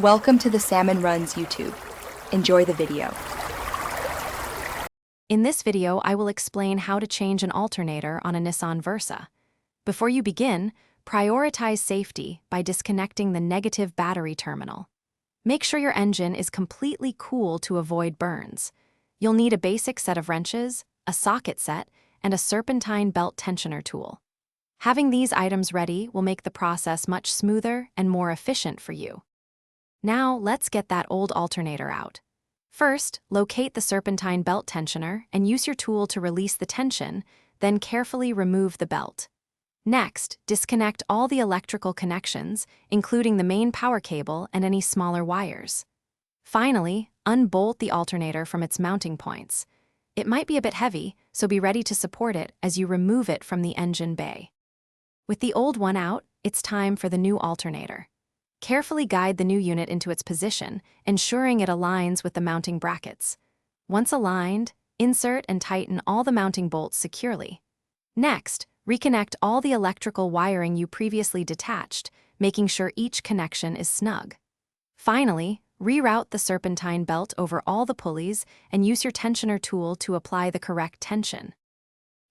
Welcome to the Salmon Runs YouTube. Enjoy the video. In this video, I will explain how to change an alternator on a Nissan Versa. Before you begin, prioritize safety by disconnecting the negative battery terminal. Make sure your engine is completely cool to avoid burns. You'll need a basic set of wrenches, a socket set, and a serpentine belt tensioner tool. Having these items ready will make the process much smoother and more efficient for you. Now, let's get that old alternator out. First, locate the serpentine belt tensioner and use your tool to release the tension, then carefully remove the belt. Next, disconnect all the electrical connections, including the main power cable and any smaller wires. Finally, unbolt the alternator from its mounting points. It might be a bit heavy, so be ready to support it as you remove it from the engine bay. With the old one out, it's time for the new alternator. Carefully guide the new unit into its position, ensuring it aligns with the mounting brackets. Once aligned, insert and tighten all the mounting bolts securely. Next, reconnect all the electrical wiring you previously detached, making sure each connection is snug. Finally, reroute the serpentine belt over all the pulleys and use your tensioner tool to apply the correct tension.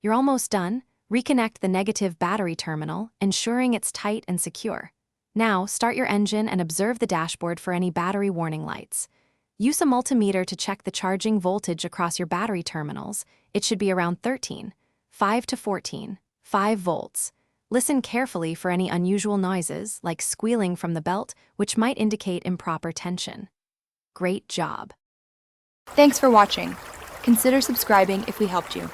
You're almost done. Reconnect the negative battery terminal, ensuring it's tight and secure. Now, start your engine and observe the dashboard for any battery warning lights. Use a multimeter to check the charging voltage across your battery terminals. It should be around 5 to 5 volts. Listen carefully for any unusual noises, like squealing from the belt, which might indicate improper tension. Great job! Thanks for watching. Consider subscribing if we helped you.